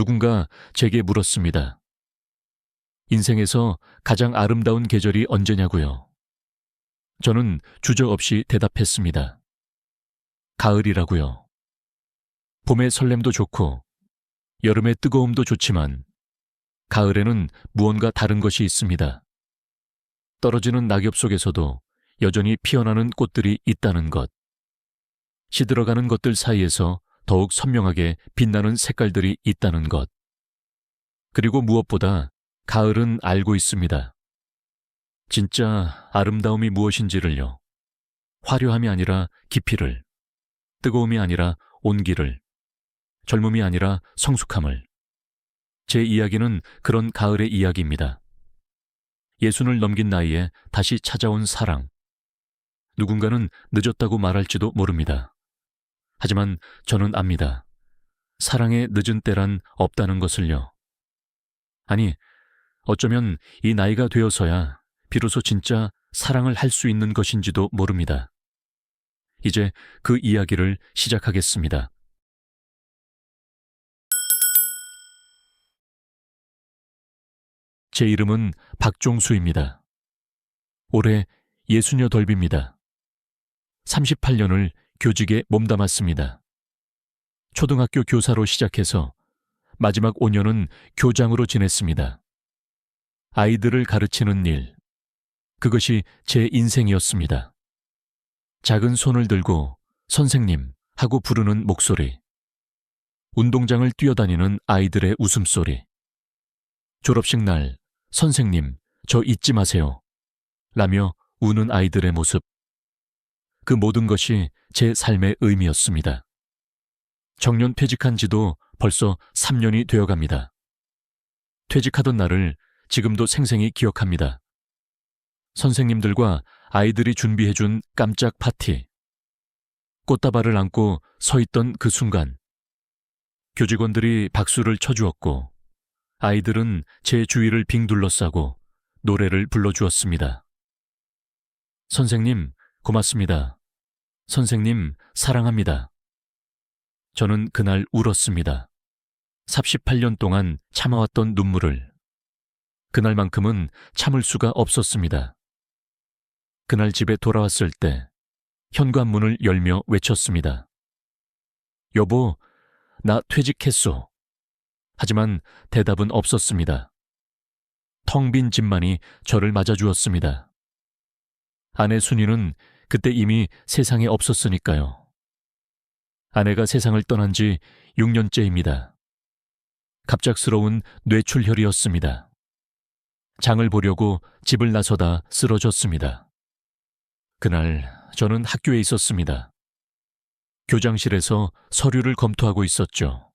누군가 제게 물었습니다. 인생에서 가장 아름다운 계절이 언제냐고요. 저는 주저없이 대답했습니다. 가을이라고요. 봄의 설렘도 좋고 여름의 뜨거움도 좋지만 가을에는 무언가 다른 것이 있습니다. 떨어지는 낙엽 속에서도 여전히 피어나는 꽃들이 있다는 것. 시들어가는 것들 사이에서 더욱 선명하게 빛나는 색깔들이 있다는 것. 그리고 무엇보다 가을은 알고 있습니다. 진짜 아름다움이 무엇인지를요. 화려함이 아니라 깊이를, 뜨거움이 아니라 온기를, 젊음이 아니라 성숙함을. 제 이야기는 그런 가을의 이야기입니다. 예순을 넘긴 나이에 다시 찾아온 사랑. 누군가는 늦었다고 말할지도 모릅니다. 하지만 저는 압니다. 사랑의 늦은 때란 없다는 것을요. 아니, 어쩌면 이 나이가 되어서야 비로소 진짜 사랑을 할 수 있는 것인지도 모릅니다. 이제 그 이야기를 시작하겠습니다. 제 이름은 박종수입니다. 올해 68입니다. 38년을 교직에 몸담았습니다. 초등학교 교사로 시작해서 마지막 5년은 교장으로 지냈습니다. 아이들을 가르치는 일, 그것이 제 인생이었습니다. 작은 손을 들고 선생님 하고 부르는 목소리, 운동장을 뛰어다니는 아이들의 웃음소리, 졸업식 날 선생님 저 잊지 마세요 라며 우는 아이들의 모습, 그 모든 것이 제 삶의 의미였습니다. 정년 퇴직한 지도 벌써 3년이 되어갑니다. 퇴직하던 날을 지금도 생생히 기억합니다. 선생님들과 아이들이 준비해준 깜짝 파티. 꽃다발을 안고 서 있던 그 순간, 교직원들이 박수를 쳐주었고 아이들은 제 주위를 빙 둘러싸고 노래를 불러주었습니다. 선생님, 고맙습니다. 선생님, 사랑합니다. 저는 그날 울었습니다. 38년 동안 참아왔던 눈물을. 그날만큼은 참을 수가 없었습니다. 그날 집에 돌아왔을 때 현관문을 열며 외쳤습니다. 여보, 나 퇴직했소. 하지만 대답은 없었습니다. 텅 빈 집만이 저를 맞아주었습니다. 아내 순이는 그때 이미 세상에 없었으니까요. 아내가 세상을 떠난 지 6년째입니다. 갑작스러운 뇌출혈이었습니다. 장을 보려고 집을 나서다 쓰러졌습니다. 그날 저는 학교에 있었습니다. 교장실에서 서류를 검토하고 있었죠.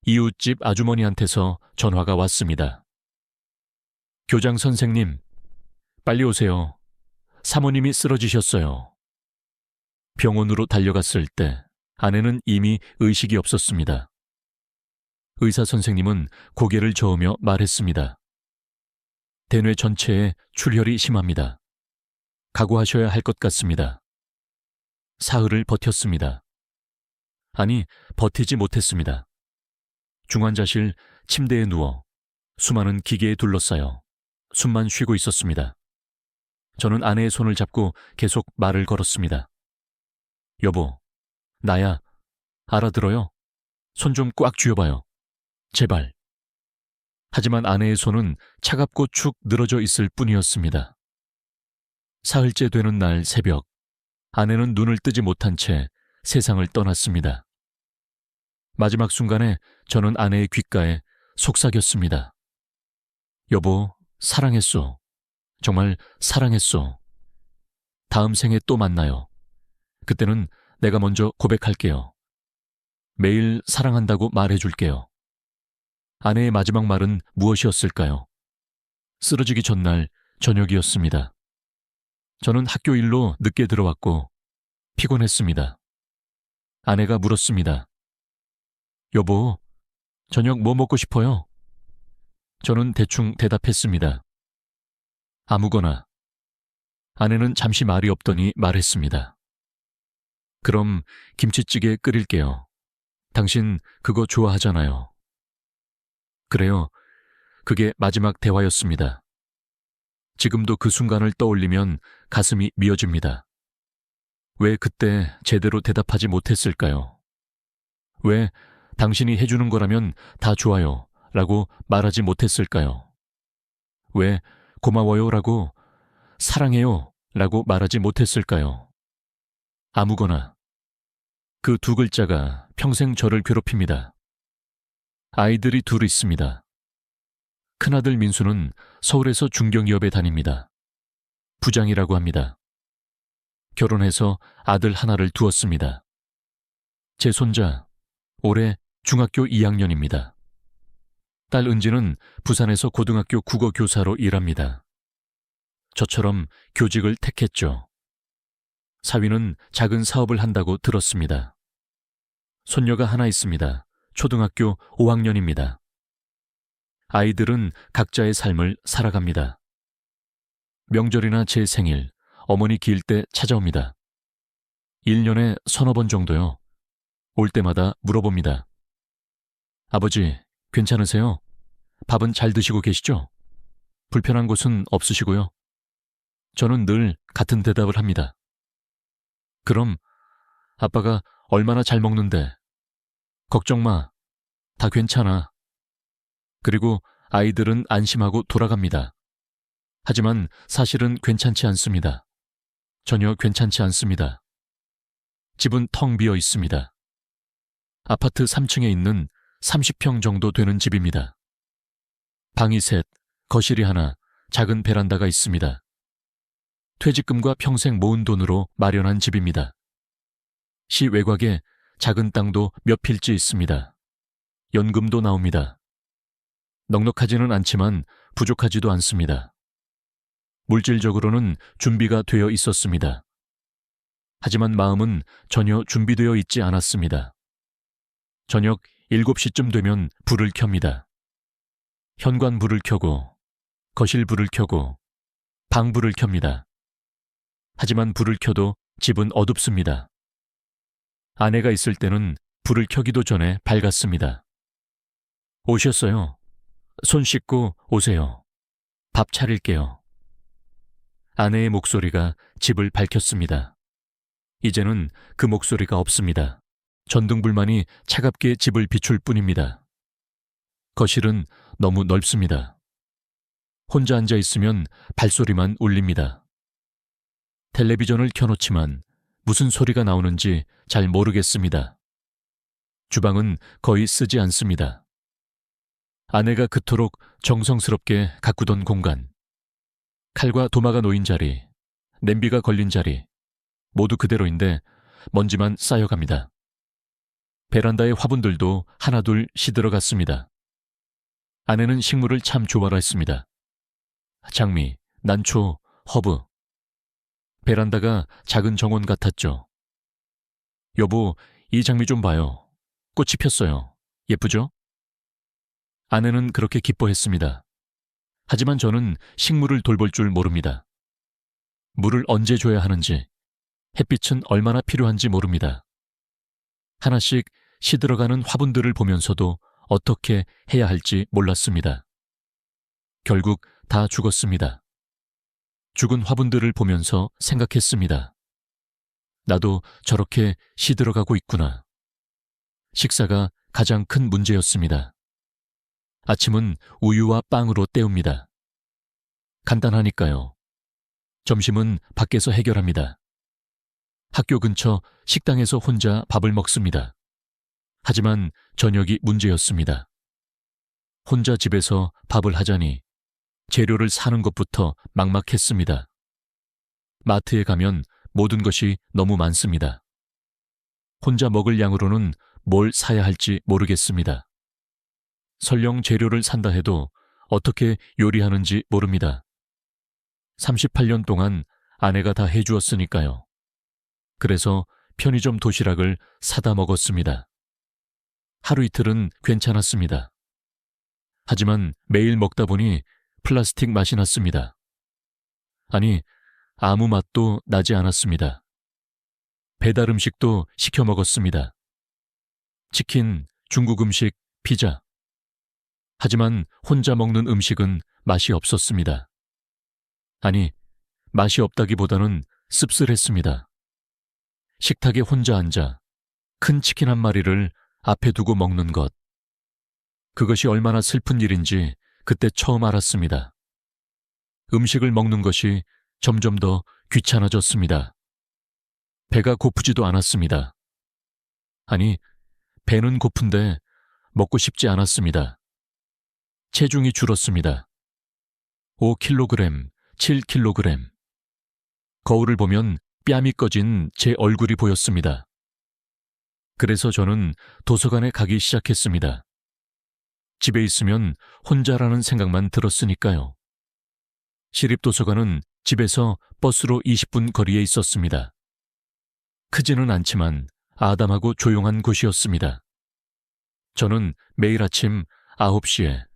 이웃집 아주머니한테서 전화가 왔습니다. 교장 선생님, 빨리 오세요. 사모님이 쓰러지셨어요. 병원으로 달려갔을 때 아내는 이미 의식이 없었습니다. 의사 선생님은 고개를 저으며 말했습니다. 대뇌 전체에 출혈이 심합니다. 각오하셔야 할 것 같습니다. 사흘을 버텼습니다. 아니, 버티지 못했습니다. 중환자실 침대에 누워 수많은 기계에 둘러싸여 숨만 쉬고 있었습니다. 저는 아내의 손을 잡고 계속 말을 걸었습니다. 여보, 나야. 알아들어요? 손 좀 꽉 쥐어봐요. 제발. 하지만 아내의 손은 차갑고 축 늘어져 있을 뿐이었습니다. 사흘째 되는 날 새벽, 아내는 눈을 뜨지 못한 채 세상을 떠났습니다. 마지막 순간에 저는 아내의 귓가에 속삭였습니다. 여보, 사랑했소. 정말 사랑했소. 다음 생에 또 만나요. 그때는 내가 먼저 고백할게요. 매일 사랑한다고 말해줄게요. 아내의 마지막 말은 무엇이었을까요? 쓰러지기 전날 저녁이었습니다. 저는 학교 일로 늦게 들어왔고 피곤했습니다. 아내가 물었습니다. 여보, 저녁 뭐 먹고 싶어요? 저는 대충 대답했습니다. 아무거나. 아내는 잠시 말이 없더니 말했습니다. 그럼 김치찌개 끓일게요. 당신 그거 좋아하잖아요. 그래요. 그게 마지막 대화였습니다. 지금도 그 순간을 떠올리면 가슴이 미어집니다. 왜 그때 제대로 대답하지 못했을까요? 왜 당신이 해주는 거라면 다 좋아요 라고 말하지 못했을까요? 왜 고마워요 라고 사랑해요 라고 말하지 못했을까요? 아무거나. 그 두 글자가 평생 저를 괴롭힙니다. 아이들이 둘 있습니다. 큰아들 민수는 서울에서 중견기업에 다닙니다. 부장이라고 합니다. 결혼해서 아들 하나를 두었습니다. 제 손자, 올해 중학교 2학년입니다. 딸 은지는 부산에서 고등학교 국어 교사로 일합니다. 저처럼 교직을 택했죠. 사위는 작은 사업을 한다고 들었습니다. 손녀가 하나 있습니다. 초등학교 5학년입니다. 아이들은 각자의 삶을 살아갑니다. 명절이나 제 생일, 어머니 기일 때 찾아옵니다. 1년에 서너 번 정도요. 올 때마다 물어봅니다. 아버지, 괜찮으세요? 밥은 잘 드시고 계시죠? 불편한 곳은 없으시고요. 저는 늘 같은 대답을 합니다. 그럼 아빠가 얼마나 잘 먹는데. 걱정 마. 다 괜찮아. 그리고 아이들은 안심하고 돌아갑니다. 하지만 사실은 괜찮지 않습니다. 전혀 괜찮지 않습니다. 집은 텅 비어 있습니다. 아파트 3층에 있는 30평 정도 되는 집입니다. 방이 셋, 거실이 하나, 작은 베란다가 있습니다. 퇴직금과 평생 모은 돈으로 마련한 집입니다. 시 외곽에 작은 땅도 몇 필지 있습니다. 연금도 나옵니다. 넉넉하지는 않지만 부족하지도 않습니다. 물질적으로는 준비가 되어 있었습니다. 하지만 마음은 전혀 준비되어 있지 않았습니다. 저녁 7시쯤 되면 불을 켭니다. 현관 불을 켜고, 거실 불을 켜고, 방 불을 켭니다. 하지만 불을 켜도 집은 어둡습니다. 아내가 있을 때는 불을 켜기도 전에 밝았습니다. 오셨어요. 손 씻고 오세요. 밥 차릴게요. 아내의 목소리가 집을 밝혔습니다. 이제는 그 목소리가 없습니다. 전등불만이 차갑게 집을 비출 뿐입니다. 거실은 너무 넓습니다. 혼자 앉아 있으면 발소리만 울립니다. 텔레비전을 켜놓지만 무슨 소리가 나오는지 잘 모르겠습니다. 주방은 거의 쓰지 않습니다. 아내가 그토록 정성스럽게 가꾸던 공간, 칼과 도마가 놓인 자리, 냄비가 걸린 자리, 모두 그대로인데 먼지만 쌓여갑니다. 베란다의 화분들도 하나둘 시들어갔습니다. 아내는 식물을 참 좋아했습니다. 장미, 난초, 허브. 베란다가 작은 정원 같았죠. 여보, 이 장미 좀 봐요. 꽃이 폈어요. 예쁘죠? 아내는 그렇게 기뻐했습니다. 하지만 저는 식물을 돌볼 줄 모릅니다. 물을 언제 줘야 하는지, 햇빛은 얼마나 필요한지 모릅니다. 하나씩 시들어가는 화분들을 보면서도 어떻게 해야 할지 몰랐습니다. 결국 다 죽었습니다. 죽은 화분들을 보면서 생각했습니다. 나도 저렇게 시들어가고 있구나. 식사가 가장 큰 문제였습니다. 아침은 우유와 빵으로 때웁니다. 간단하니까요. 점심은 밖에서 해결합니다. 학교 근처 식당에서 혼자 밥을 먹습니다. 하지만 저녁이 문제였습니다. 혼자 집에서 밥을 하자니 재료를 사는 것부터 막막했습니다. 마트에 가면 모든 것이 너무 많습니다. 혼자 먹을 양으로는 뭘 사야 할지 모르겠습니다. 설령 재료를 산다 해도 어떻게 요리하는지 모릅니다. 38년 동안 아내가 다 해주었으니까요. 그래서 편의점 도시락을 사다 먹었습니다. 하루 이틀은 괜찮았습니다. 하지만 매일 먹다 보니 플라스틱 맛이 났습니다. 아니, 아무 맛도 나지 않았습니다. 배달 음식도 시켜 먹었습니다. 치킨, 중국 음식, 피자. 하지만 혼자 먹는 음식은 맛이 없었습니다. 아니, 맛이 없다기보다는 씁쓸했습니다. 식탁에 혼자 앉아 큰 치킨 한 마리를 앞에 두고 먹는 것. 그것이 얼마나 슬픈 일인지 그때 처음 알았습니다. 음식을 먹는 것이 점점 더 귀찮아졌습니다. 배가 고프지도 않았습니다. 아니, 배는 고픈데 먹고 싶지 않았습니다. 체중이 줄었습니다. 5kg, 7kg. 거울을 보면 뺨이 꺼진 제 얼굴이 보였습니다. 그래서 저는 도서관에 가기 시작했습니다. 집에 있으면 혼자라는 생각만 들었으니까요. 시립도서관은 집에서 버스로 20분 거리에 있었습니다. 크지는 않지만 아담하고 조용한 곳이었습니다. 저는 매일 아침 9시에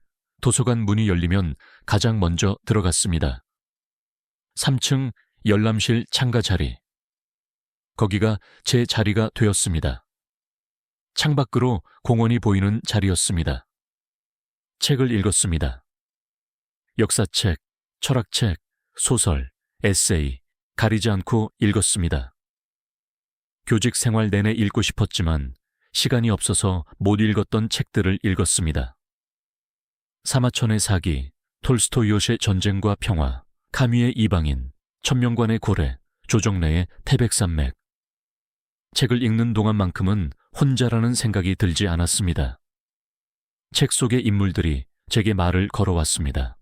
도서관 문이 열리면 가장 먼저 들어갔습니다. 3층 열람실 창가 자리. 거기가 제 자리가 되었습니다. 창밖으로 공원이 보이는 자리였습니다. 책을 읽었습니다. 역사책, 철학책, 소설, 에세이, 가리지 않고 읽었습니다. 교직 생활 내내 읽고 싶었지만 시간이 없어서 못 읽었던 책들을 읽었습니다. 사마천의 사기, 톨스토이옷의 전쟁과 평화, 카뮈의 이방인, 천명관의 고래, 조정래의 태백산맥. 책을 읽는 동안만큼은 혼자라는 생각이 들지 않았습니다. 책 속의 인물들이 제게 말을 걸어왔습니다.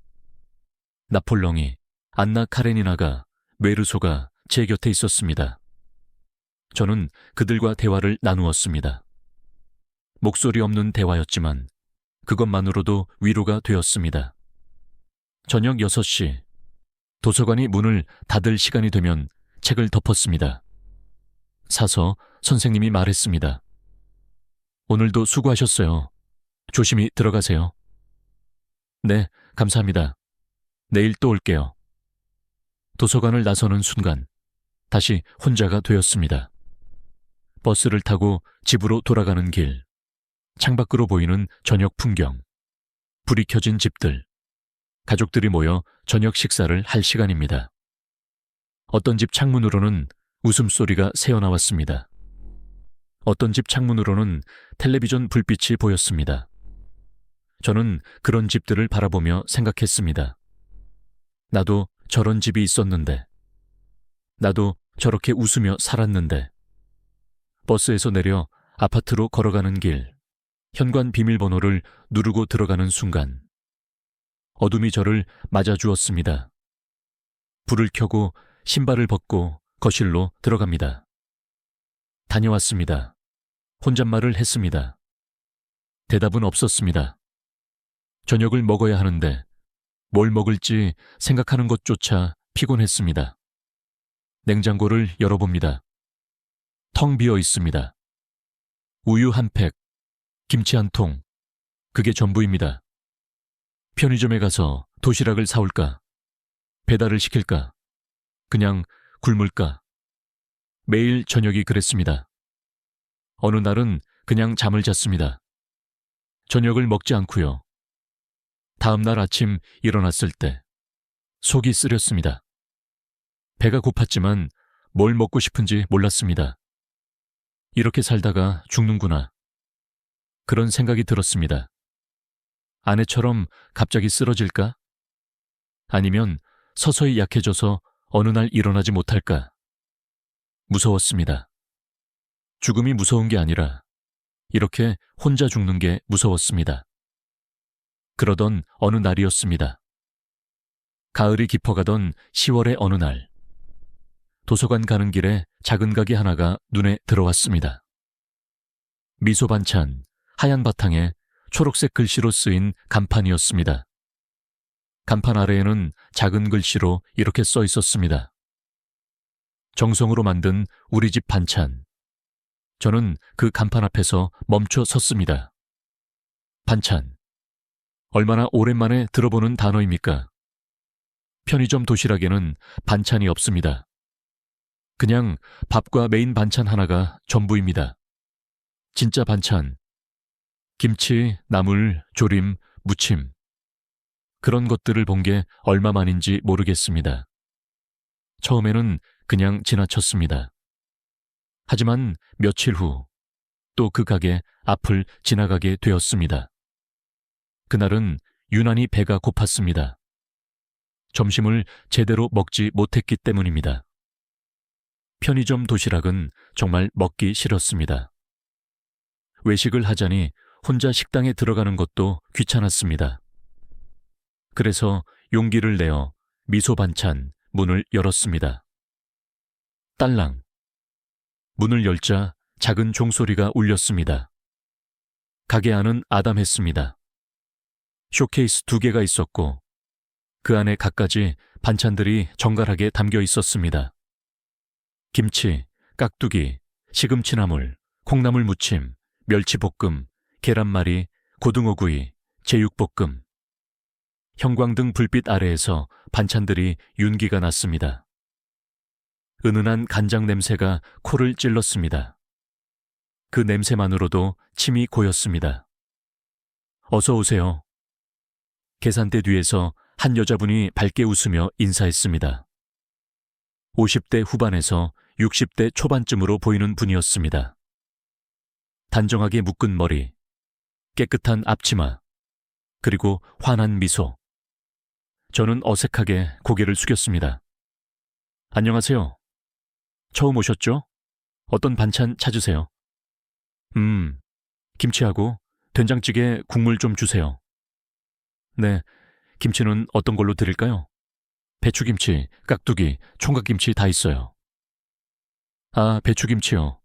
나폴롱이, 안나 카레니나가, 메르소가 제 곁에 있었습니다. 저는 그들과 대화를 나누었습니다. 목소리 없는 대화였지만 그것만으로도 위로가 되었습니다. 저녁 6시, 도서관이 문을 닫을 시간이 되면 책을 덮었습니다. 사서 선생님이 말했습니다. 오늘도 수고하셨어요. 조심히 들어가세요. 네, 감사합니다. 내일 또 올게요. 도서관을 나서는 순간 다시 혼자가 되었습니다. 버스를 타고 집으로 돌아가는 길, 창밖으로 보이는 저녁 풍경, 불이 켜진 집들, 가족들이 모여 저녁 식사를 할 시간입니다. 어떤 집 창문으로는 웃음소리가 새어나왔습니다. 어떤 집 창문으로는 텔레비전 불빛이 보였습니다. 저는 그런 집들을 바라보며 생각했습니다. 나도 저런 집이 있었는데, 나도 저렇게 웃으며 살았는데. 버스에서 내려 아파트로 걸어가는 길, 현관 비밀번호를 누르고 들어가는 순간 어둠이 저를 맞아주었습니다. 불을 켜고 신발을 벗고 거실로 들어갑니다. 다녀왔습니다. 혼잣말을 했습니다. 대답은 없었습니다. 저녁을 먹어야 하는데 뭘 먹을지 생각하는 것조차 피곤했습니다. 냉장고를 열어봅니다. 텅 비어 있습니다. 우유 한 팩, 김치 한 통, 그게 전부입니다. 편의점에 가서 도시락을 사올까? 배달을 시킬까? 그냥 굶을까? 매일 저녁이 그랬습니다. 어느 날은 그냥 잠을 잤습니다. 저녁을 먹지 않고요. 다음 날 아침 일어났을 때 속이 쓰렸습니다. 배가 고팠지만 뭘 먹고 싶은지 몰랐습니다. 이렇게 살다가 죽는구나. 그런 생각이 들었습니다. 아내처럼 갑자기 쓰러질까? 아니면 서서히 약해져서 어느 날 일어나지 못할까? 무서웠습니다. 죽음이 무서운 게 아니라 이렇게 혼자 죽는 게 무서웠습니다. 그러던 어느 날이었습니다. 가을이 깊어가던 10월의 어느 날, 도서관 가는 길에 작은 가게 하나가 눈에 들어왔습니다. 미소 반찬, 하얀 바탕에 초록색 글씨로 쓰인 간판이었습니다. 간판 아래에는 작은 글씨로 이렇게 써 있었습니다. 정성으로 만든 우리 집 반찬. 저는 그 간판 앞에서 멈춰 섰습니다. 반찬. 얼마나 오랜만에 들어보는 단어입니까? 편의점 도시락에는 반찬이 없습니다. 그냥 밥과 메인 반찬 하나가 전부입니다. 진짜 반찬. 김치, 나물, 조림, 무침. 그런 것들을 본 게 얼마만인지 모르겠습니다. 처음에는 그냥 지나쳤습니다. 하지만 며칠 후 또 그 가게 앞을 지나가게 되었습니다. 그날은 유난히 배가 고팠습니다. 점심을 제대로 먹지 못했기 때문입니다. 편의점 도시락은 정말 먹기 싫었습니다. 외식을 하자니 혼자 식당에 들어가는 것도 귀찮았습니다. 그래서 용기를 내어 미소 반찬 문을 열었습니다. 딸랑. 문을 열자 작은 종소리가 울렸습니다. 가게 안은 아담했습니다. 쇼케이스 2개가 있었고 그 안에 갖가지 반찬들이 정갈하게 담겨 있었습니다. 김치, 깍두기, 시금치나물, 콩나물 무침, 멸치볶음, 계란말이, 고등어구이, 제육볶음. 형광등 불빛 아래에서 반찬들이 윤기가 났습니다. 은은한 간장 냄새가 코를 찔렀습니다. 그 냄새만으로도 침이 고였습니다. 어서 오세요. 계산대 뒤에서 한 여자분이 밝게 웃으며 인사했습니다. 50대 후반에서 60대 초반쯤으로 보이는 분이었습니다. 단정하게 묶은 머리, 깨끗한 앞치마, 그리고 환한 미소. 저는 어색하게 고개를 숙였습니다. 안녕하세요. 처음 오셨죠? 어떤 반찬 찾으세요? 김치하고 된장찌개 국물 좀 주세요. 네, 김치는 어떤 걸로 드릴까요? 배추김치, 깍두기, 총각김치 다 있어요. 아, 배추김치요.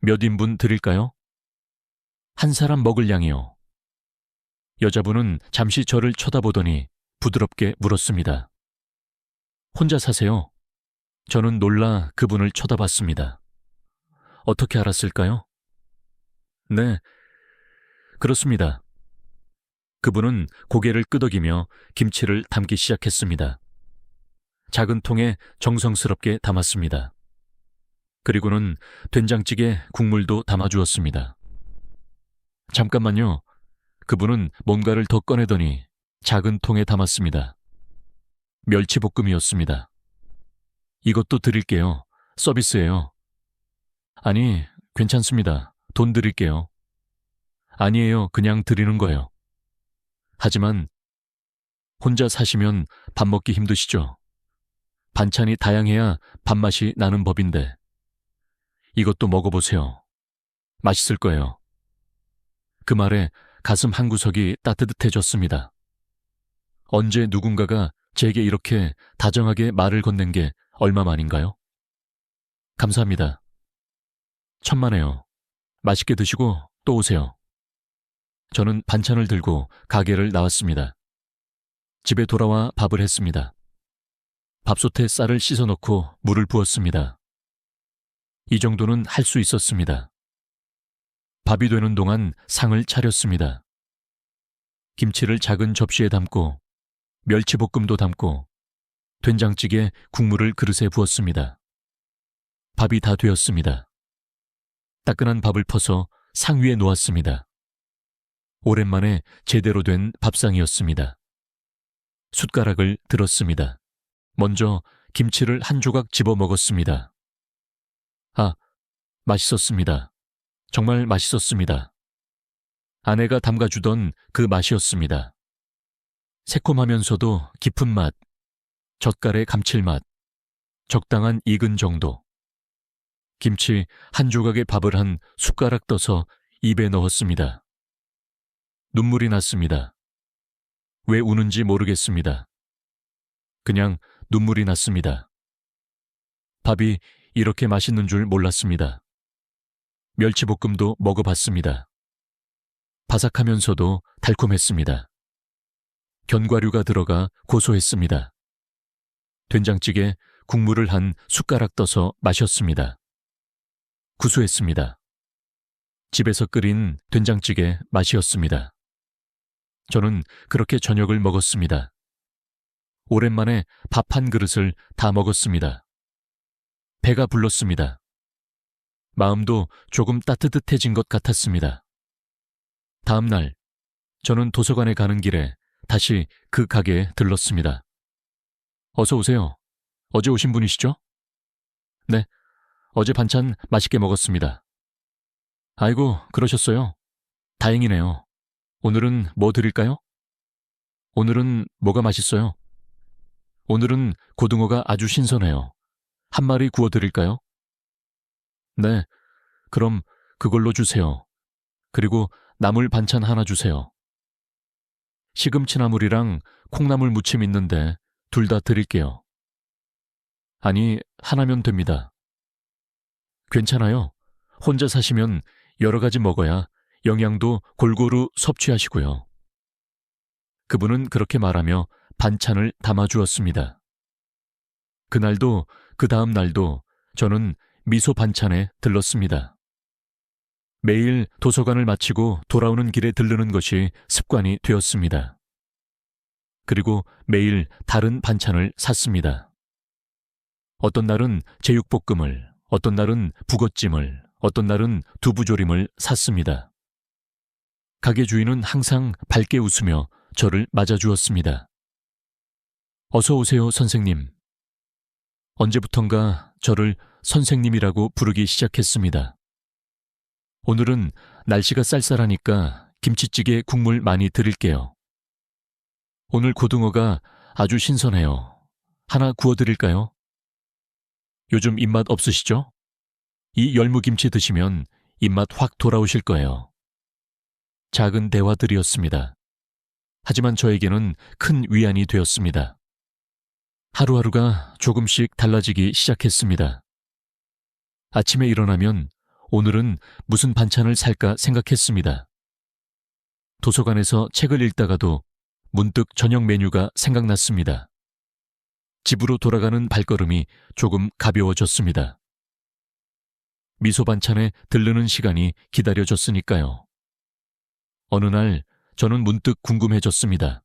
몇 인분 드릴까요? 한 사람 먹을 양이요. 여자분은 잠시 저를 쳐다보더니 부드럽게 물었습니다. 혼자 사세요? 저는 놀라 그분을 쳐다봤습니다. 어떻게 알았을까요? 네, 그렇습니다. 그분은 고개를 끄덕이며 김치를 담기 시작했습니다. 작은 통에 정성스럽게 담았습니다. 그리고는 된장찌개 국물도 담아주었습니다. 잠깐만요. 그분은 뭔가를 더 꺼내더니 작은 통에 담았습니다. 멸치볶음이었습니다. 이것도 드릴게요. 서비스예요. 아니, 괜찮습니다. 돈 드릴게요. 아니에요. 그냥 드리는 거예요. 하지만 혼자 사시면 밥 먹기 힘드시죠? 반찬이 다양해야 밥맛이 나는 법인데. 이것도 먹어보세요. 맛있을 거예요. 그 말에 가슴 한구석이 따뜻해졌습니다. 언제 누군가가 제게 이렇게 다정하게 말을 건넨 게 얼마만인가요? 감사합니다. 천만에요. 맛있게 드시고 또 오세요. 저는 반찬을 들고 가게를 나왔습니다. 집에 돌아와 밥을 했습니다. 밥솥에 쌀을 씻어넣고 물을 부었습니다. 이 정도는 할 수 있었습니다. 밥이 되는 동안 상을 차렸습니다. 김치를 작은 접시에 담고 멸치볶음도 담고 된장찌개 국물을 그릇에 부었습니다. 밥이 다 되었습니다. 따끈한 밥을 퍼서 상 위에 놓았습니다. 오랜만에 제대로 된 밥상이었습니다. 숟가락을 들었습니다. 먼저 김치를 한 조각 집어 먹었습니다. 아, 맛있었습니다. 정말 맛있었습니다. 아내가 담가주던 그 맛이었습니다. 새콤하면서도 깊은 맛, 젓갈의 감칠맛, 적당한 익은 정도. 김치 한 조각에 밥을 한 숟가락 떠서 입에 넣었습니다. 눈물이 났습니다. 왜 우는지 모르겠습니다. 그냥 눈물이 났습니다. 밥이 이렇게 맛있는 줄 몰랐습니다. 멸치볶음도 먹어봤습니다. 바삭하면서도 달콤했습니다. 견과류가 들어가 고소했습니다. 된장찌개 국물을 한 숟가락 떠서 마셨습니다. 구수했습니다. 집에서 끓인 된장찌개 맛이었습니다. 저는 그렇게 저녁을 먹었습니다. 오랜만에 밥 한 그릇을 다 먹었습니다. 배가 불렀습니다. 마음도 조금 따뜻해진 것 같았습니다. 다음 날 저는 도서관에 가는 길에 다시 그 가게에 들렀습니다. 어서 오세요. 어제 오신 분이시죠? 네, 어제 반찬 맛있게 먹었습니다. 아이고, 그러셨어요? 다행이네요. 오늘은 뭐 드릴까요? 오늘은 뭐가 맛있어요? 오늘은 고등어가 아주 신선해요. 한 마리 구워 드릴까요? 네, 그럼 그걸로 주세요. 그리고 나물 반찬 하나 주세요. 시금치나물이랑 콩나물 무침 있는데 둘 다 드릴게요. 아니, 하나면 됩니다. 괜찮아요. 혼자 사시면 여러 가지 먹어야 영양도 골고루 섭취하시고요. 그분은 그렇게 말하며 반찬을 담아주었습니다. 그날도 그 다음 날도 저는 미소 반찬에 들렀습니다. 매일 도서관을 마치고 돌아오는 길에 들르는 것이 습관이 되었습니다. 그리고 매일 다른 반찬을 샀습니다. 어떤 날은 제육볶음을, 어떤 날은 북어찜을, 어떤 날은 두부조림을 샀습니다. 가게 주인은 항상 밝게 웃으며 저를 맞아주었습니다. 어서 오세요, 선생님. 언제부턴가 저를 선생님이라고 부르기 시작했습니다. 오늘은 날씨가 쌀쌀하니까 김치찌개 국물 많이 드릴게요. 오늘 고등어가 아주 신선해요. 하나 구워드릴까요? 요즘 입맛 없으시죠? 이 열무김치 드시면 입맛 확 돌아오실 거예요. 작은 대화들이었습니다. 하지만 저에게는 큰 위안이 되었습니다. 하루하루가 조금씩 달라지기 시작했습니다. 아침에 일어나면 오늘은 무슨 반찬을 살까 생각했습니다. 도서관에서 책을 읽다가도 문득 저녁 메뉴가 생각났습니다. 집으로 돌아가는 발걸음이 조금 가벼워졌습니다. 미소 반찬에 들르는 시간이 기다려졌으니까요. 어느 날 저는 문득 궁금해졌습니다.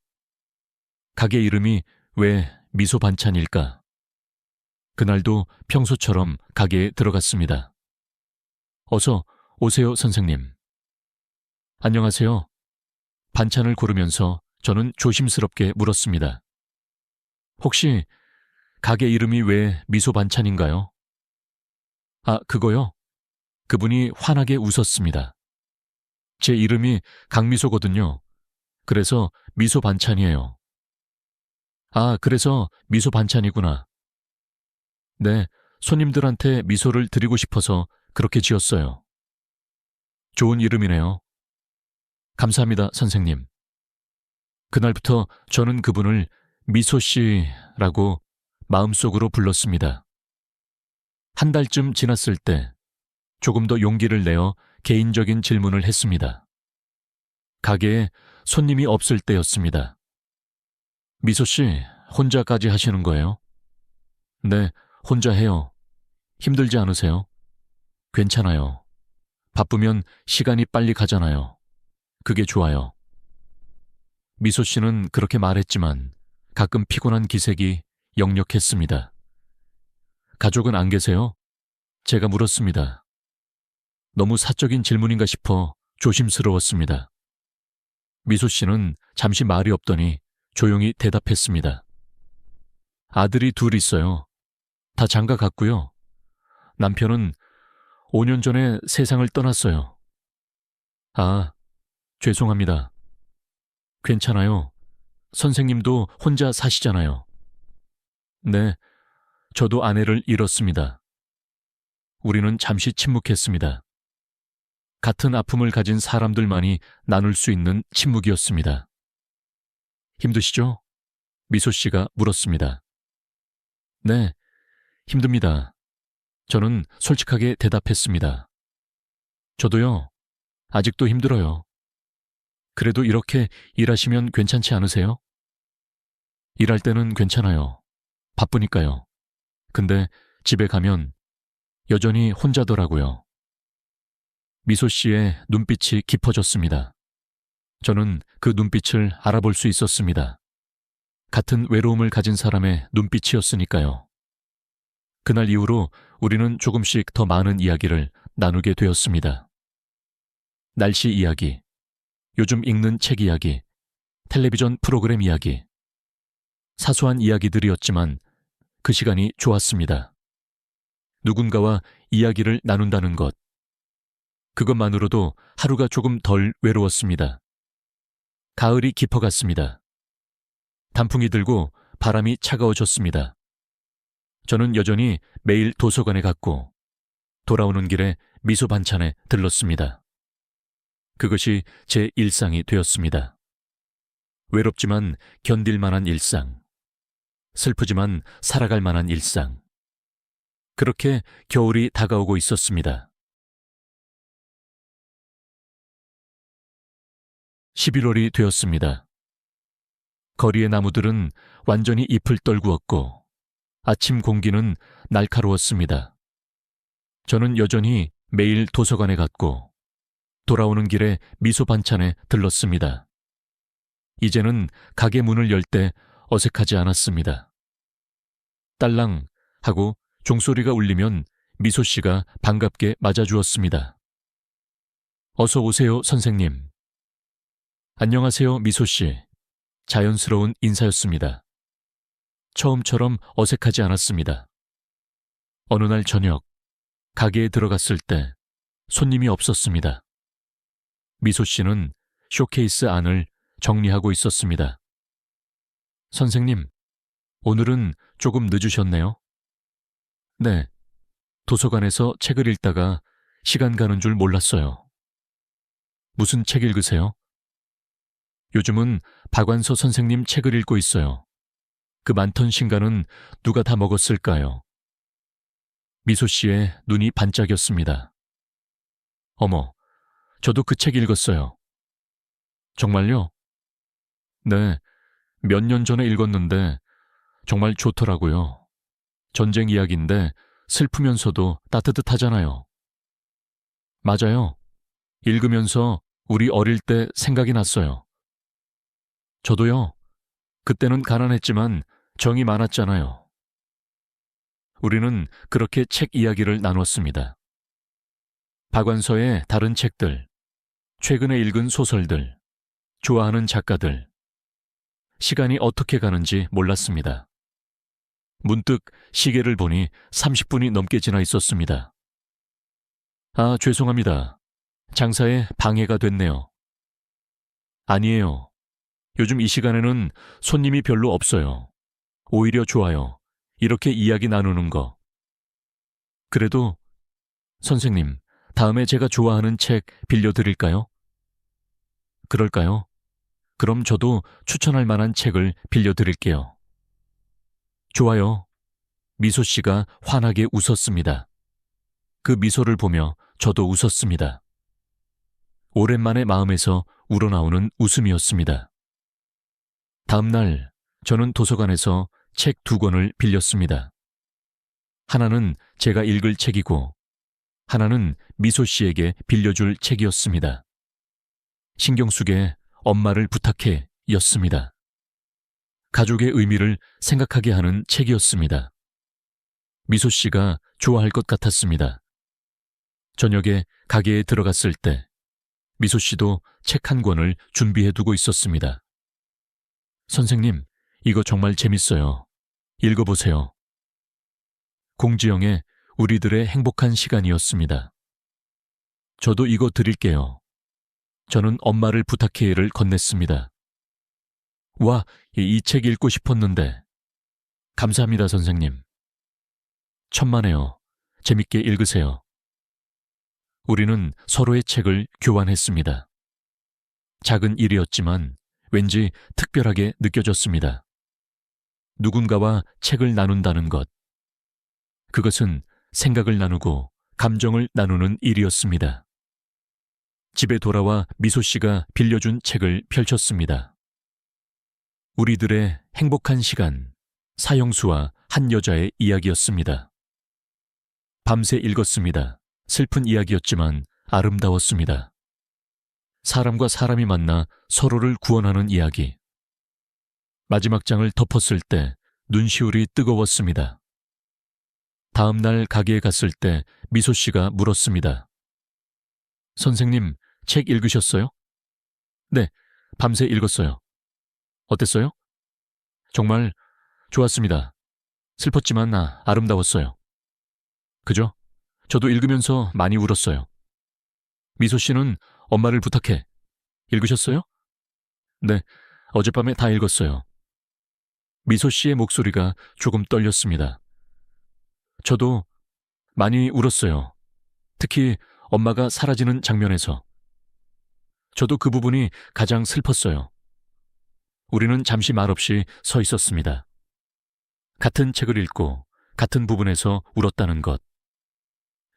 가게 이름이 왜 미소 반찬일까? 그날도 평소처럼 가게에 들어갔습니다. 어서 오세요, 선생님. 안녕하세요. 반찬을 고르면서 저는 조심스럽게 물었습니다. 혹시 가게 이름이 왜 미소 반찬인가요? 아, 그거요? 그분이 환하게 웃었습니다. 제 이름이 강미소거든요. 그래서 미소 반찬이에요. 아, 그래서 미소 반찬이구나. 네, 손님들한테 미소를 드리고 싶어서 그렇게 지었어요. 좋은 이름이네요. 감사합니다, 선생님. 그날부터 저는 그분을 미소 씨라고 마음속으로 불렀습니다. 한 달쯤 지났을 때 조금 더 용기를 내어 개인적인 질문을 했습니다. 가게에 손님이 없을 때였습니다. 미소 씨, 혼자까지 하시는 거예요? 네, 혼자 해요. 힘들지 않으세요? 괜찮아요. 바쁘면 시간이 빨리 가잖아요. 그게 좋아요. 미소 씨는 그렇게 말했지만 가끔 피곤한 기색이 역력했습니다. 가족은 안 계세요? 제가 물었습니다. 너무 사적인 질문인가 싶어 조심스러웠습니다. 미소 씨는 잠시 말이 없더니 조용히 대답했습니다. 아들이 둘 있어요. 다 장가 갔고요. 남편은 5년 전에 세상을 떠났어요. 아, 죄송합니다. 괜찮아요. 선생님도 혼자 사시잖아요. 네, 저도 아내를 잃었습니다. 우리는 잠시 침묵했습니다. 같은 아픔을 가진 사람들만이 나눌 수 있는 침묵이었습니다. 힘드시죠? 미소 씨가 물었습니다. 네, 힘듭니다. 저는 솔직하게 대답했습니다. 저도요, 아직도 힘들어요. 그래도 이렇게 일하시면 괜찮지 않으세요? 일할 때는 괜찮아요. 바쁘니까요. 근데 집에 가면 여전히 혼자더라고요. 미소 씨의 눈빛이 깊어졌습니다. 저는 그 눈빛을 알아볼 수 있었습니다. 같은 외로움을 가진 사람의 눈빛이었으니까요. 그날 이후로 우리는 조금씩 더 많은 이야기를 나누게 되었습니다. 날씨 이야기, 요즘 읽는 책 이야기, 텔레비전 프로그램 이야기. 사소한 이야기들이었지만 그 시간이 좋았습니다. 누군가와 이야기를 나눈다는 것. 그것만으로도 하루가 조금 덜 외로웠습니다. 가을이 깊어갔습니다. 단풍이 들고 바람이 차가워졌습니다. 저는 여전히 매일 도서관에 갔고 돌아오는 길에 미소 반찬에 들렀습니다. 그것이 제 일상이 되었습니다. 외롭지만 견딜 만한 일상. 슬프지만 살아갈 만한 일상. 그렇게 겨울이 다가오고 있었습니다. 11월이 되었습니다. 거리의 나무들은 완전히 잎을 떨구었고 아침 공기는 날카로웠습니다. 저는 여전히 매일 도서관에 갔고 돌아오는 길에 미소 반찬에 들렀습니다. 이제는 가게 문을 열 때 어색하지 않았습니다. 딸랑 하고 종소리가 울리면 미소 씨가 반갑게 맞아주었습니다. 어서 오세요, 선생님. 안녕하세요, 미소 씨. 자연스러운 인사였습니다. 처음처럼 어색하지 않았습니다. 어느 날 저녁, 가게에 들어갔을 때 손님이 없었습니다. 미소 씨는 쇼케이스 안을 정리하고 있었습니다. 선생님, 오늘은 조금 늦으셨네요. 네, 도서관에서 책을 읽다가 시간 가는 줄 몰랐어요. 무슨 책 읽으세요? 요즘은 박완서 선생님 책을 읽고 있어요. 그 많던 신간은 누가 다 먹었을까요? 미소 씨의 눈이 반짝였습니다. 어머, 저도 그 책 읽었어요. 정말요? 네, 몇 년 전에 읽었는데 정말 좋더라고요. 전쟁 이야기인데 슬프면서도 따뜻하잖아요. 맞아요. 읽으면서 우리 어릴 때 생각이 났어요. 저도요. 그때는 가난했지만 정이 많았잖아요. 우리는 그렇게 책 이야기를 나눴습니다. 박완서의 다른 책들, 최근에 읽은 소설들, 좋아하는 작가들. 시간이 어떻게 가는지 몰랐습니다. 문득 시계를 보니 30분이 넘게 지나 있었습니다. 아, 죄송합니다. 장사에 방해가 됐네요. 아니에요. 요즘 이 시간에는 손님이 별로 없어요. 오히려 좋아요. 이렇게 이야기 나누는 거. 그래도 선생님, 다음에 제가 좋아하는 책 빌려드릴까요? 그럴까요? 그럼 저도 추천할 만한 책을 빌려드릴게요. 좋아요. 미소 씨가 환하게 웃었습니다. 그 미소를 보며 저도 웃었습니다. 오랜만에 마음에서 우러나오는 웃음이었습니다. 다음 날 저는 도서관에서 책 2권을 빌렸습니다. 하나는 제가 읽을 책이고 하나는 미소 씨에게 빌려줄 책이었습니다. 신경숙의 엄마를 부탁해 였습니다. 가족의 의미를 생각하게 하는 책이었습니다. 미소 씨가 좋아할 것 같았습니다. 저녁에 가게에 들어갔을 때 미소 씨도 책 1권을 준비해 두고 있었습니다. 선생님, 이거 정말 재밌어요. 읽어보세요. 공지영의 우리들의 행복한 시간이었습니다. 저도 이거 드릴게요. 저는 엄마를 부탁해를 건넸습니다. 와, 이 책 읽고 싶었는데. 감사합니다, 선생님. 천만에요. 재밌게 읽으세요. 우리는 서로의 책을 교환했습니다. 작은 일이었지만 왠지 특별하게 느껴졌습니다. 누군가와 책을 나눈다는 것. 그것은 생각을 나누고 감정을 나누는 일이었습니다. 집에 돌아와 미소 씨가 빌려준 책을 펼쳤습니다. 우리들의 행복한 시간, 사형수와 한 여자의 이야기였습니다. 밤새 읽었습니다. 슬픈 이야기였지만 아름다웠습니다. 사람과 사람이 만나 서로를 구원하는 이야기. 마지막 장을 덮었을 때 눈시울이 뜨거웠습니다. 다음 날 가게에 갔을 때 미소 씨가 물었습니다. 선생님, 책 읽으셨어요? 네, 밤새 읽었어요. 어땠어요? 정말 좋았습니다. 슬펐지만 아름다웠어요. 그죠? 저도 읽으면서 많이 울었어요. 미소 씨는 엄마를 부탁해. 읽으셨어요? 네, 어젯밤에 다 읽었어요. 미소 씨의 목소리가 조금 떨렸습니다. 저도 많이 울었어요. 특히 엄마가 사라지는 장면에서. 저도 그 부분이 가장 슬펐어요. 우리는 잠시 말없이 서 있었습니다. 같은 책을 읽고 같은 부분에서 울었다는 것.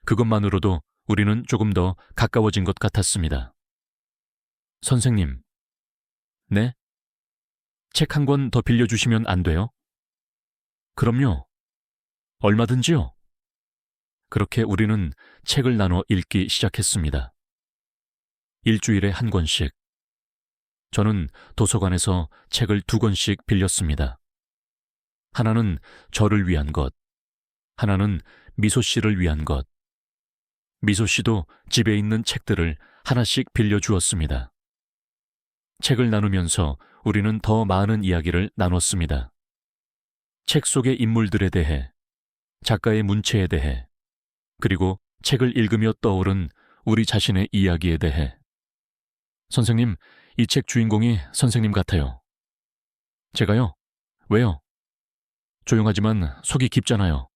그것만으로도 우리는 조금 더 가까워진 것 같았습니다. 선생님, 네? 책 한 권 더 빌려주시면 안 돼요? 그럼요. 얼마든지요. 그렇게 우리는 책을 나눠 읽기 시작했습니다. 일주일에 한 권씩. 저는 도서관에서 책을 2권씩 빌렸습니다. 하나는 저를 위한 것, 하나는 미소 씨를 위한 것. 미소 씨도 집에 있는 책들을 하나씩 빌려주었습니다. 책을 나누면서 우리는 더 많은 이야기를 나눴습니다. 책 속의 인물들에 대해, 작가의 문체에 대해, 그리고 책을 읽으며 떠오른 우리 자신의 이야기에 대해. 선생님, 이 책 주인공이 선생님 같아요. 제가요? 왜요? 조용하지만 속이 깊잖아요.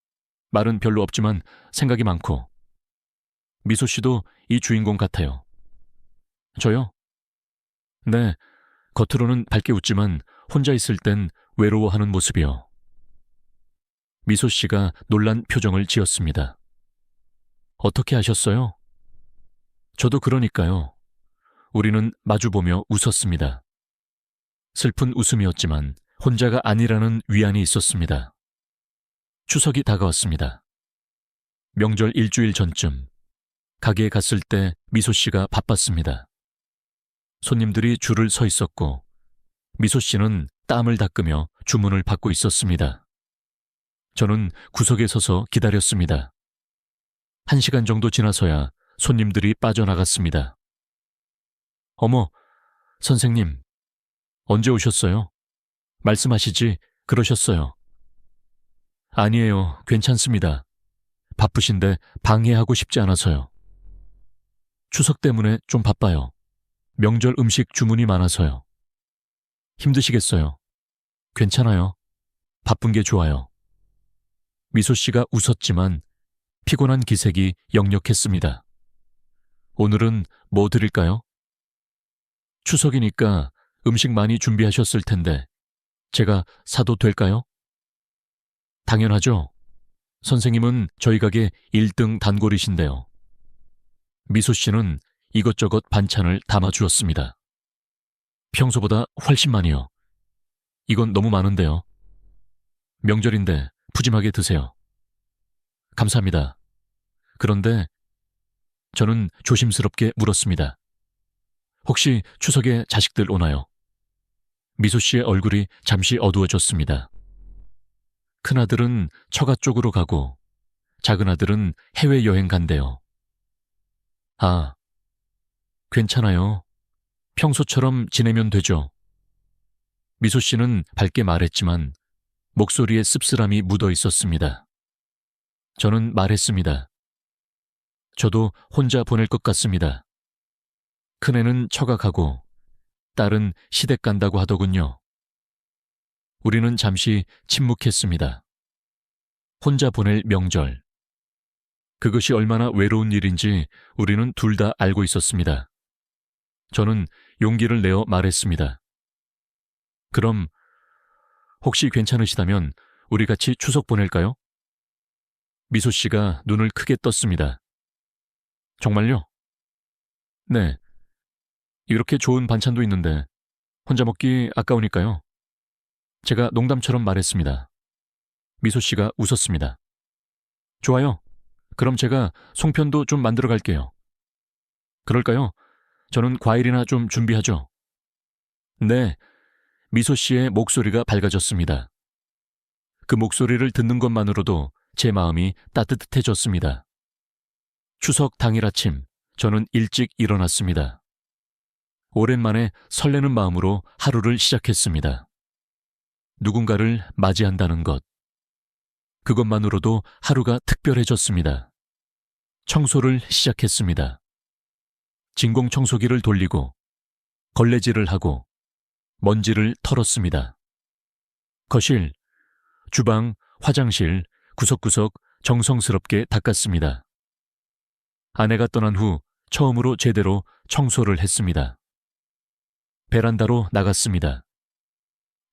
말은 별로 없지만 생각이 많고. 미소 씨도 이 주인공 같아요. 저요? 네, 겉으로는 밝게 웃지만 혼자 있을 땐 외로워하는 모습이요. 미소 씨가 놀란 표정을 지었습니다. 어떻게 아셨어요? 저도 그러니까요. 우리는 마주보며 웃었습니다. 슬픈 웃음이었지만 혼자가 아니라는 위안이 있었습니다. 추석이 다가왔습니다. 명절 일주일 전쯤 가게에 갔을 때 미소 씨가 바빴습니다. 손님들이 줄을 서 있었고 미소 씨는 땀을 닦으며 주문을 받고 있었습니다. 저는 구석에 서서 기다렸습니다. 1시간 정도 지나서야 손님들이 빠져나갔습니다. 어머, 선생님, 언제 오셨어요? 말씀하시지, 그러셨어요. 아니에요, 괜찮습니다. 바쁘신데 방해하고 싶지 않아서요. 추석 때문에 좀 바빠요. 명절 음식 주문이 많아서요. 힘드시겠어요. 괜찮아요. 바쁜 게 좋아요. 미소 씨가 웃었지만 피곤한 기색이 역력했습니다. 오늘은 뭐 드릴까요? 추석이니까 음식 많이 준비하셨을 텐데 제가 사도 될까요? 당연하죠. 선생님은 저희 가게 1등 단골이신데요. 미소 씨는 이것저것 반찬을 담아주었습니다. 평소보다 훨씬 많이요. 이건 너무 많은데요. 명절인데 푸짐하게 드세요. 감사합니다. 그런데 저는 조심스럽게 물었습니다. 혹시 추석에 자식들 오나요? 미소 씨의 얼굴이 잠시 어두워졌습니다. 큰아들은 처가 쪽으로 가고 작은 아들은 해외여행 간대요. 아, 괜찮아요. 평소처럼 지내면 되죠. 미소 씨는 밝게 말했지만 목소리에 씁쓸함이 묻어 있었습니다. 저는 말했습니다. 저도 혼자 보낼 것 같습니다. 큰애는 처가 가고 딸은 시댁 간다고 하더군요. 우리는 잠시 침묵했습니다. 혼자 보낼 명절. 그것이 얼마나 외로운 일인지 우리는 둘 다 알고 있었습니다. 저는 용기를 내어 말했습니다. 그럼 혹시 괜찮으시다면 우리 같이 추석 보낼까요? 미소 씨가 눈을 크게 떴습니다. 정말요? 네. 이렇게 좋은 반찬도 있는데 혼자 먹기 아까우니까요. 제가 농담처럼 말했습니다. 미소 씨가 웃었습니다. 좋아요. 그럼 제가 송편도 좀 만들어 갈게요. 그럴까요? 저는 과일이나 좀 준비하죠. 네. 미소 씨의 목소리가 밝아졌습니다. 그 목소리를 듣는 것만으로도 제 마음이 따뜻해졌습니다. 추석 당일 아침, 저는 일찍 일어났습니다. 오랜만에 설레는 마음으로 하루를 시작했습니다. 누군가를 맞이한다는 것. 그것만으로도 하루가 특별해졌습니다. 청소를 시작했습니다. 진공청소기를 돌리고 걸레질을 하고 먼지를 털었습니다. 거실, 주방, 화장실, 구석구석 정성스럽게 닦았습니다. 아내가 떠난 후 처음으로 제대로 청소를 했습니다. 베란다로 나갔습니다.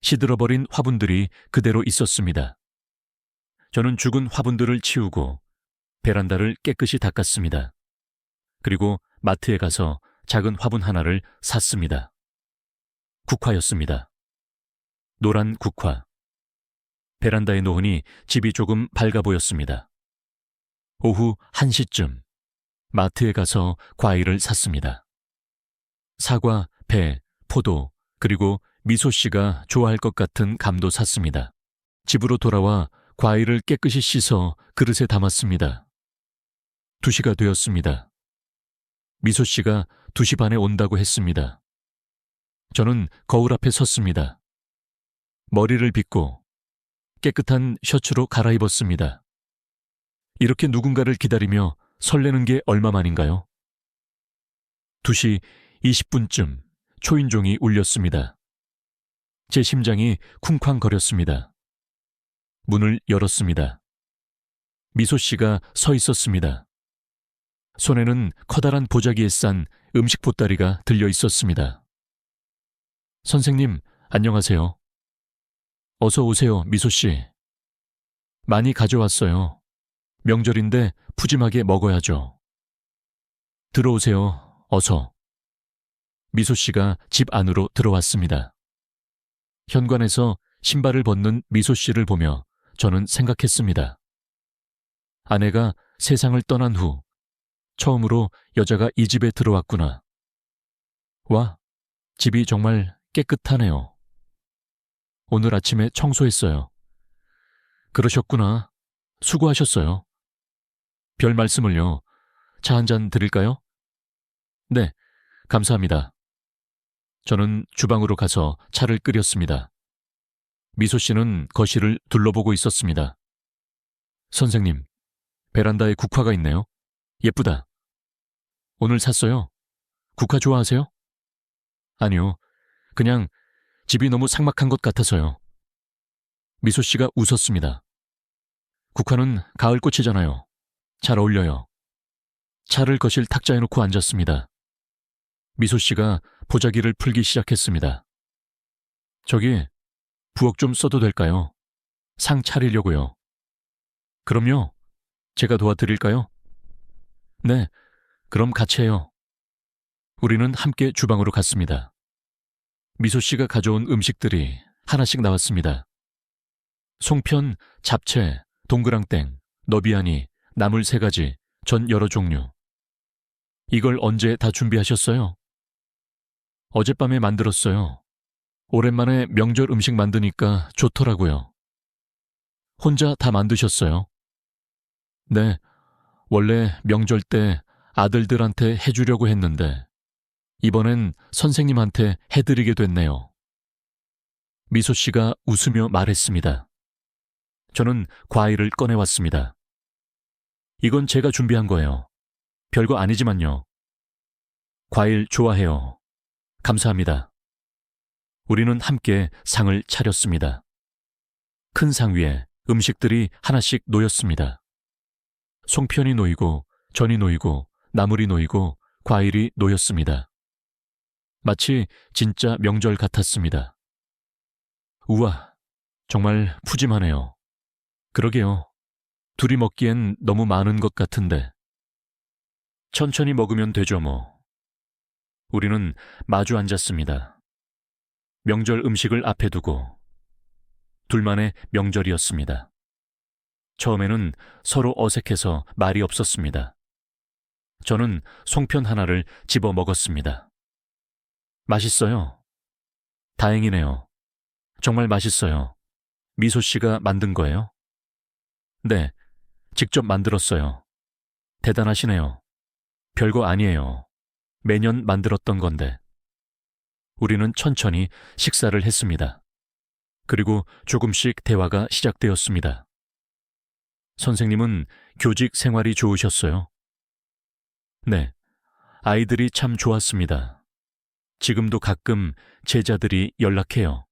시들어버린 화분들이 그대로 있었습니다. 저는 죽은 화분들을 치우고 베란다를 깨끗이 닦았습니다. 그리고 마트에 가서 작은 화분 하나를 샀습니다. 국화였습니다. 노란 국화. 베란다에 놓으니 집이 조금 밝아 보였습니다. 오후 1시쯤 마트에 가서 과일을 샀습니다. 사과, 배, 포도, 그리고 미소 씨가 좋아할 것 같은 감도 샀습니다. 집으로 돌아와 과일을 깨끗이 씻어 그릇에 담았습니다. 2시가 되었습니다. 미소 씨가 2시 반에 온다고 했습니다. 저는 거울 앞에 섰습니다. 머리를 빗고 깨끗한 셔츠로 갈아입었습니다. 이렇게 누군가를 기다리며 설레는 게 얼마만인가요? 2시 20분쯤 초인종이 울렸습니다. 제 심장이 쿵쾅거렸습니다. 문을 열었습니다. 미소 씨가 서 있었습니다. 손에는 커다란 보자기에 싼 음식 보따리가 들려 있었습니다. 선생님, 안녕하세요. 어서 오세요, 미소 씨. 많이 가져왔어요. 명절인데 푸짐하게 먹어야죠. 들어오세요, 어서. 미소 씨가 집 안으로 들어왔습니다. 현관에서 신발을 벗는 미소 씨를 보며 저는 생각했습니다. 아내가 세상을 떠난 후 처음으로 여자가 이 집에 들어왔구나. 와, 집이 정말 깨끗하네요. 오늘 아침에 청소했어요. 그러셨구나. 수고하셨어요. 별 말씀을요. 차 한 잔 드릴까요? 네, 감사합니다. 저는 주방으로 가서 차를 끓였습니다. 미소 씨는 거실을 둘러보고 있었습니다. 선생님, 베란다에 국화가 있네요. 예쁘다. 오늘 샀어요. 국화 좋아하세요? 아니요, 그냥 집이 너무 삭막한 것 같아서요. 미소 씨가 웃었습니다. 국화는 가을꽃이잖아요. 잘 어울려요. 차를 거실 탁자에 놓고 앉았습니다. 미소 씨가 보자기를 풀기 시작했습니다. 저기, 부엌 좀 써도 될까요? 상 차리려고요. 그럼요. 제가 도와드릴까요? 네, 그럼 같이 해요. 우리는 함께 주방으로 갔습니다. 미소 씨가 가져온 음식들이 하나씩 나왔습니다. 송편, 잡채, 동그랑땡, 너비아니, 나물 3가지, 전 여러 종류. 이걸 언제 다 준비하셨어요? 어젯밤에 만들었어요. 오랜만에 명절 음식 만드니까 좋더라고요. 혼자 다 만드셨어요? 네, 원래 명절 때 아들들한테 해주려고 했는데 이번엔 선생님한테 해드리게 됐네요. 미소 씨가 웃으며 말했습니다. 저는 과일을 꺼내왔습니다. 이건 제가 준비한 거예요. 별거 아니지만요. 과일 좋아해요. 감사합니다. 우리는 함께 상을 차렸습니다. 큰 상 위에 음식들이 하나씩 놓였습니다. 송편이 놓이고, 전이 놓이고, 나물이 놓이고, 과일이 놓였습니다. 마치 진짜 명절 같았습니다. 우와, 정말 푸짐하네요. 그러게요. 둘이 먹기엔 너무 많은 것 같은데. 천천히 먹으면 되죠, 뭐. 우리는 마주 앉았습니다. 명절 음식을 앞에 두고 둘만의 명절이었습니다. 처음에는 서로 어색해서 말이 없었습니다. 저는 송편 하나를 집어 먹었습니다. 맛있어요. 다행이네요. 정말 맛있어요. 미소 씨가 만든 거예요? 네, 직접 만들었어요. 대단하시네요. 별거 아니에요. 매년 만들었던 건데. 우리는 천천히 식사를 했습니다. 그리고 조금씩 대화가 시작되었습니다. 선생님은 교직 생활이 좋으셨어요? 네, 아이들이 참 좋았습니다. 지금도 가끔 제자들이 연락해요.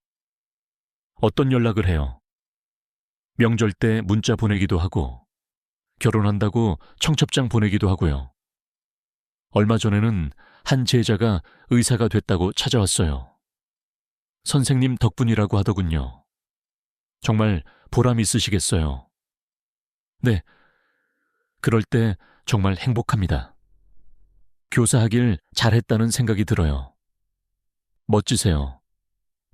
어떤 연락을 해요? 명절 때 문자 보내기도 하고, 결혼한다고 청첩장 보내기도 하고요. 얼마 전에는 한 제자가 의사가 됐다고 찾아왔어요. 선생님 덕분이라고 하더군요. 정말 보람 있으시겠어요? 네, 그럴 때 정말 행복합니다. 교사하길 잘했다는 생각이 들어요. 멋지세요.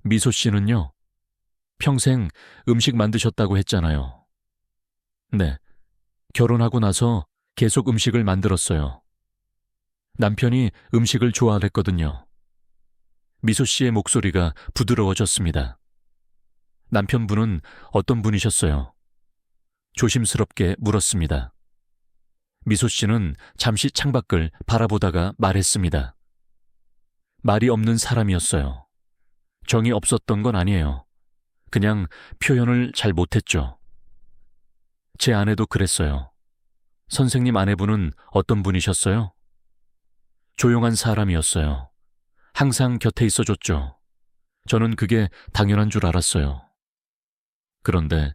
미소 씨는요? 평생 음식 만드셨다고 했잖아요. 네, 결혼하고 나서 계속 음식을 만들었어요. 남편이 음식을 좋아했거든요. 미소 씨의 목소리가 부드러워졌습니다. 남편분은 어떤 분이셨어요? 조심스럽게 물었습니다. 미소 씨는 잠시 창밖을 바라보다가 말했습니다. 말이 없는 사람이었어요. 정이 없었던 건 아니에요. 그냥 표현을 잘 못했죠. 제 아내도 그랬어요. 선생님 아내분은 어떤 분이셨어요? 조용한 사람이었어요. 항상 곁에 있어줬죠. 저는 그게 당연한 줄 알았어요. 그런데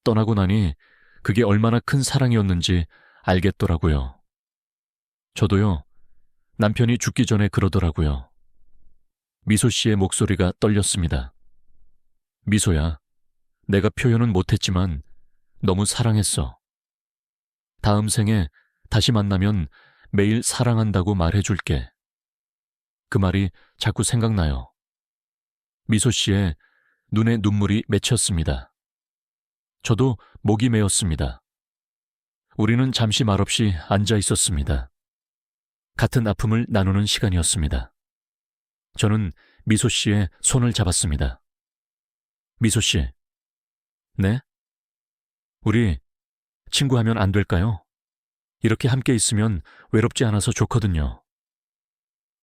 떠나고 나니 그게 얼마나 큰 사랑이었는지 알겠더라고요. 저도요, 남편이 죽기 전에 그러더라고요. 미소 씨의 목소리가 떨렸습니다. 미소야, 내가 표현은 못했지만 너무 사랑했어. 다음 생에 다시 만나면 매일 사랑한다고 말해줄게. 그 말이 자꾸 생각나요. 미소 씨의 눈에 눈물이 맺혔습니다. 저도 목이 메었습니다. 우리는 잠시 말없이 앉아 있었습니다. 같은 아픔을 나누는 시간이었습니다. 저는 미소 씨의 손을 잡았습니다. 미소 씨, 네? 우리 친구하면 안 될까요? 이렇게 함께 있으면 외롭지 않아서 좋거든요.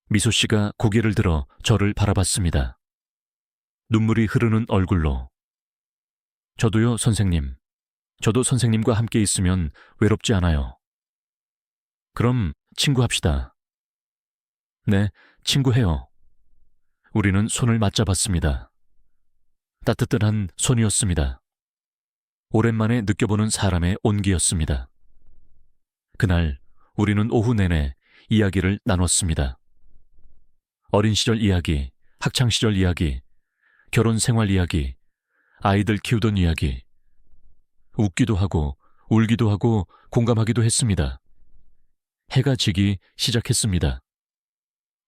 미소 씨가 고개를 들어 저를 바라봤습니다. 눈물이 흐르는 얼굴로. 저도요, 선생님. 저도 선생님과 함께 있으면 외롭지 않아요. 그럼 친구합시다. 네, 친구해요. 우리는 손을 맞잡았습니다. 따뜻한 손이었습니다. 오랜만에 느껴보는 사람의 온기였습니다. 그날 우리는 오후 내내 이야기를 나눴습니다. 어린 시절 이야기, 학창 시절 이야기, 결혼 생활 이야기, 아이들 키우던 이야기. 웃기도 하고 울기도 하고 공감하기도 했습니다. 해가 지기 시작했습니다.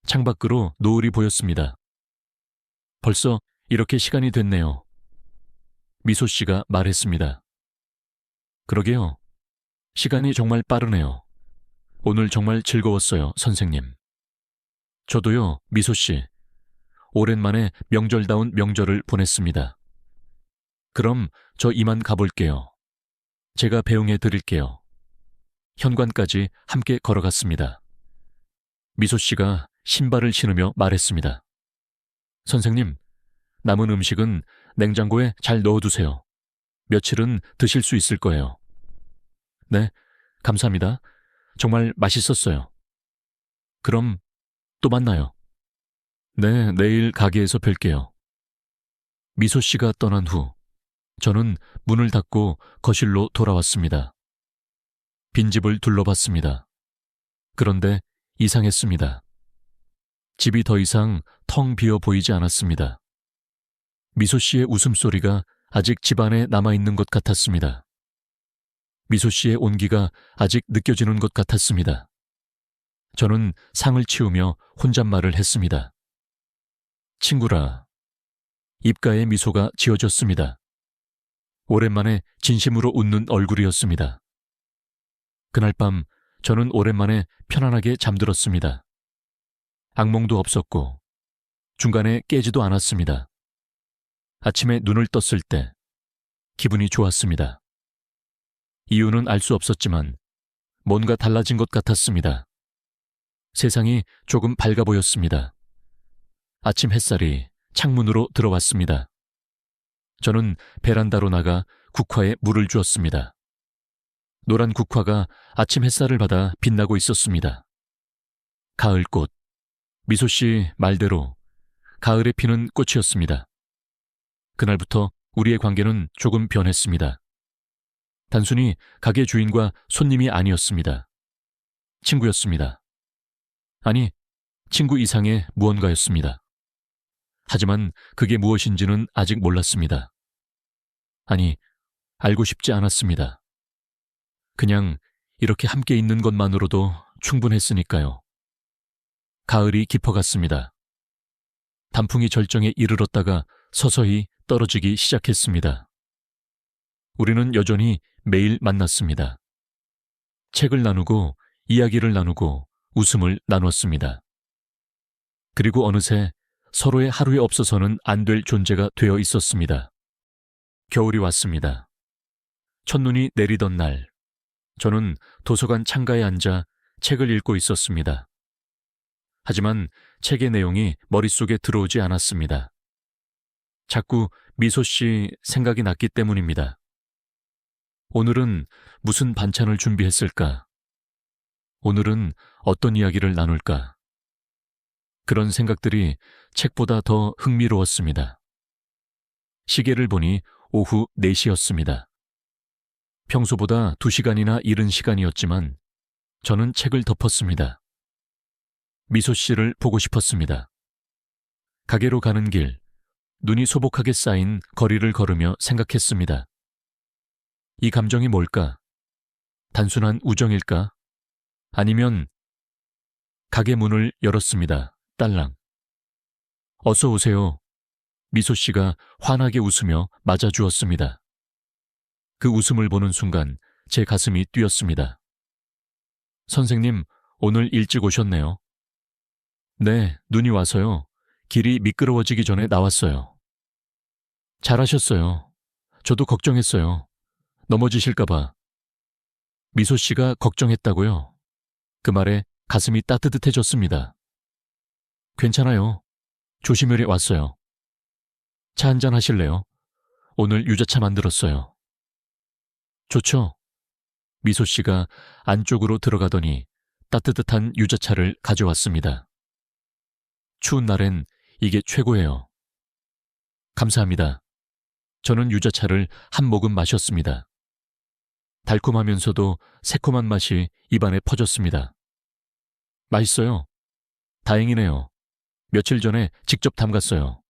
창밖으로 노을이 보였습니다. 벌써 이렇게 시간이 됐네요. 미소 씨가 말했습니다. 그러게요. 시간이 정말 빠르네요. 오늘 정말 즐거웠어요, 선생님. 저도요, 미소 씨. 오랜만에 명절다운 명절을 보냈습니다. 그럼 저 이만 가볼게요. 제가 배웅해 드릴게요. 현관까지 함께 걸어갔습니다. 미소 씨가 신발을 신으며 말했습니다. 선생님, 남은 음식은 냉장고에 잘 넣어두세요. 며칠은 드실 수 있을 거예요. 네, 감사합니다. 정말 맛있었어요. 그럼 또 만나요. 네, 내일 가게에서 뵐게요. 미소 씨가 떠난 후 저는 문을 닫고 거실로 돌아왔습니다. 빈집을 둘러봤습니다. 그런데 이상했습니다. 집이 더 이상 텅 비어 보이지 않았습니다. 미소 씨의 웃음소리가 아직 집안에 남아있는 것 같았습니다. 미소 씨의 온기가 아직 느껴지는 것 같았습니다. 저는 상을 치우며 혼잣말을 했습니다. 친구라. 입가에 미소가 지어졌습니다. 오랜만에 진심으로 웃는 얼굴이었습니다. 그날 밤 저는 오랜만에 편안하게 잠들었습니다. 악몽도 없었고 중간에 깨지도 않았습니다. 아침에 눈을 떴을 때 기분이 좋았습니다. 이유는 알 수 없었지만 뭔가 달라진 것 같았습니다. 세상이 조금 밝아 보였습니다. 아침 햇살이 창문으로 들어왔습니다. 저는 베란다로 나가 국화에 물을 주었습니다. 노란 국화가 아침 햇살을 받아 빛나고 있었습니다. 가을꽃, 미소 씨 말대로 가을에 피는 꽃이었습니다. 그날부터 우리의 관계는 조금 변했습니다. 단순히 가게 주인과 손님이 아니었습니다. 친구였습니다. 아니, 친구 이상의 무언가였습니다. 하지만 그게 무엇인지는 아직 몰랐습니다. 아니, 알고 싶지 않았습니다. 그냥 이렇게 함께 있는 것만으로도 충분했으니까요. 가을이 깊어갔습니다. 단풍이 절정에 이르렀다가 서서히 떨어지기 시작했습니다. 우리는 여전히 매일 만났습니다. 책을 나누고 이야기를 나누고 웃음을 나눴습니다. 그리고 어느새 서로의 하루에 없어서는 안 될 존재가 되어 있었습니다. 겨울이 왔습니다. 첫눈이 내리던 날, 저는 도서관 창가에 앉아 책을 읽고 있었습니다. 하지만 책의 내용이 머릿속에 들어오지 않았습니다. 자꾸 미소 씨 생각이 났기 때문입니다. 오늘은 무슨 반찬을 준비했을까? 오늘은 어떤 이야기를 나눌까? 그런 생각들이 책보다 더 흥미로웠습니다. 시계를 보니 오후 4시였습니다. 평소보다 2시간이나 이른 시간이었지만 저는 책을 덮었습니다. 미소 씨를 보고 싶었습니다. 가게로 가는 길, 눈이 소복하게 쌓인 거리를 걸으며 생각했습니다. 이 감정이 뭘까? 단순한 우정일까? 아니면 가게 문을 열었습니다. 딸랑. 어서 오세요. 미소 씨가 환하게 웃으며 맞아주었습니다. 그 웃음을 보는 순간 제 가슴이 뛰었습니다. 선생님, 오늘 일찍 오셨네요. 네, 눈이 와서요. 길이 미끄러워지기 전에 나왔어요. 잘하셨어요. 저도 걱정했어요. 넘어지실까봐. 미소 씨가 걱정했다고요? 그 말에 가슴이 따뜻해졌습니다. 괜찮아요. 조심히 왔어요. 차 한잔 하실래요? 오늘 유자차 만들었어요. 좋죠? 미소 씨가 안쪽으로 들어가더니 따뜻한 유자차를 가져왔습니다. 추운 날엔 이게 최고예요. 감사합니다. 저는 유자차를 한 모금 마셨습니다. 달콤하면서도 새콤한 맛이 입안에 퍼졌습니다. 맛있어요. 다행이네요. 며칠 전에 직접 담갔어요.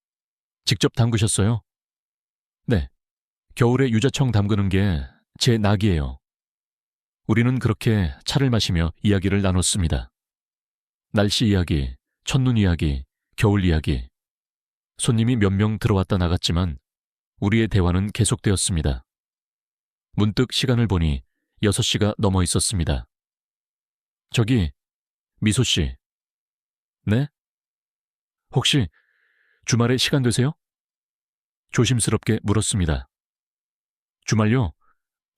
직접 담그셨어요? 네. 겨울에 유자청 담그는 게 제 낙이에요. 우리는 그렇게 차를 마시며 이야기를 나눴습니다. 날씨 이야기, 첫눈 이야기, 겨울 이야기. 손님이 몇 명 들어왔다 나갔지만 우리의 대화는 계속되었습니다. 문득 시간을 보니 6시가 넘어 있었습니다. 저기, 미소 씨. 네? 혹시 주말에 시간 되세요? 조심스럽게 물었습니다. 주말요?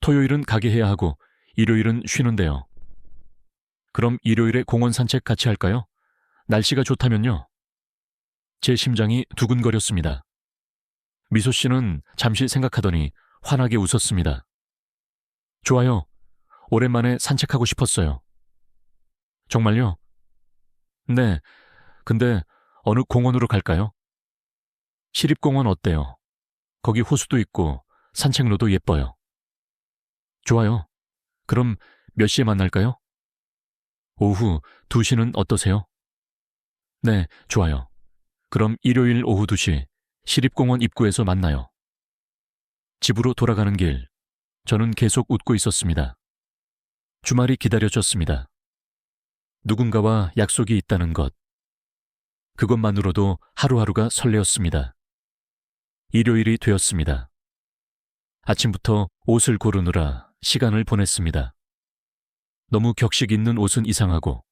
토요일은 가게 해야 하고 일요일은 쉬는데요. 그럼 일요일에 공원 산책 같이 할까요? 날씨가 좋다면요. 제 심장이 두근거렸습니다. 미소 씨는 잠시 생각하더니 환하게 웃었습니다. 좋아요. 오랜만에 산책하고 싶었어요. 정말요? 네. 근데 어느 공원으로 갈까요? 시립공원 어때요? 거기 호수도 있고 산책로도 예뻐요. 좋아요. 그럼 몇 시에 만날까요? 오후 2시는 어떠세요? 네, 좋아요. 그럼 일요일 오후 2시 시립공원 입구에서 만나요. 집으로 돌아가는 길, 저는 계속 웃고 있었습니다. 주말이 기다려졌습니다. 누군가와 약속이 있다는 것. 그것만으로도 하루하루가 설레었습니다. 일요일이 되었습니다. 아침부터 옷을 고르느라 시간을 보냈습니다. 너무 격식 있는 옷은 이상하고,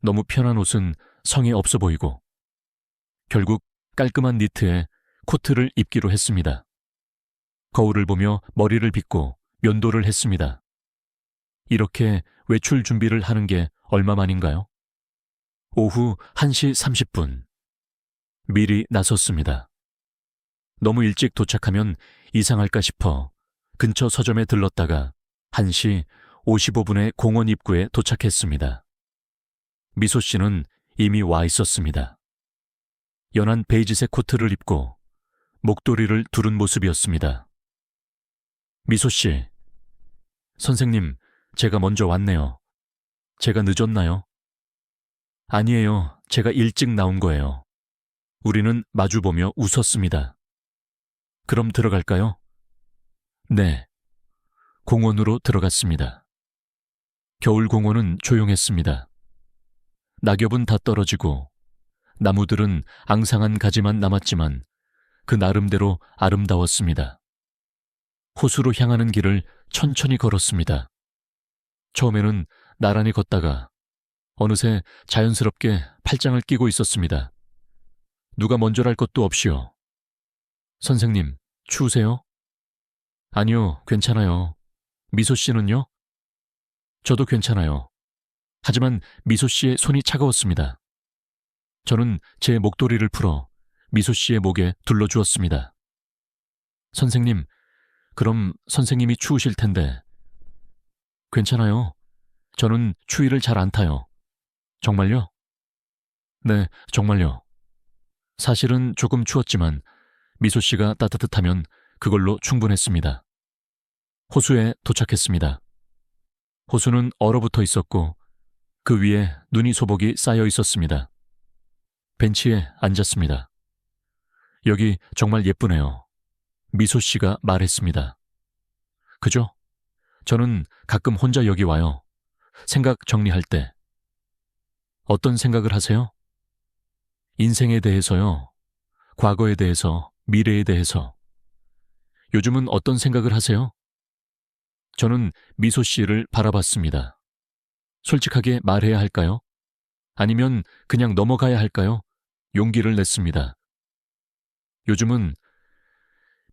너무 편한 옷은 성의 없어 보이고, 결국 깔끔한 니트에 코트를 입기로 했습니다. 거울을 보며 머리를 빗고 면도를 했습니다. 이렇게 외출 준비를 하는 게 얼마만인가요? 오후 1시 30분. 미리 나섰습니다. 너무 일찍 도착하면 이상할까 싶어 근처 서점에 들렀다가 1시 55분에 공원 입구에 도착했습니다. 미소 씨는 이미 와 있었습니다. 연한 베이지색 코트를 입고 목도리를 두른 모습이었습니다. 미소 씨, 선생님, 제가 먼저 왔네요. 제가 늦었나요? 아니에요. 제가 일찍 나온 거예요. 우리는 마주보며 웃었습니다. 그럼 들어갈까요? 네. 공원으로 들어갔습니다. 겨울 공원은 조용했습니다. 낙엽은 다 떨어지고 나무들은 앙상한 가지만 남았지만 그 나름대로 아름다웠습니다. 호수로 향하는 길을 천천히 걸었습니다. 처음에는 나란히 걷다가 어느새 자연스럽게 팔짱을 끼고 있었습니다. 누가 먼저랄 것도 없이요. 선생님, 추우세요? 아니요, 괜찮아요. 미소 씨는요? 저도 괜찮아요. 하지만 미소 씨의 손이 차가웠습니다. 저는 제 목도리를 풀어 미소 씨의 목에 둘러주었습니다. 선생님, 그럼 선생님이 추우실 텐데. 괜찮아요. 저는 추위를 잘 안 타요. 정말요? 네, 정말요. 사실은 조금 추웠지만 미소 씨가 따뜻하면 그걸로 충분했습니다. 호수에 도착했습니다. 호수는 얼어붙어 있었고 그 위에 눈이 소복이 쌓여 있었습니다. 벤치에 앉았습니다. 여기 정말 예쁘네요. 미소 씨가 말했습니다. 그죠? 저는 가끔 혼자 여기 와요. 생각 정리할 때. 어떤 생각을 하세요? 인생에 대해서요. 과거에 대해서, 미래에 대해서. 요즘은 어떤 생각을 하세요? 저는 미소 씨를 바라봤습니다. 솔직하게 말해야 할까요? 아니면 그냥 넘어가야 할까요? 용기를 냈습니다. 요즘은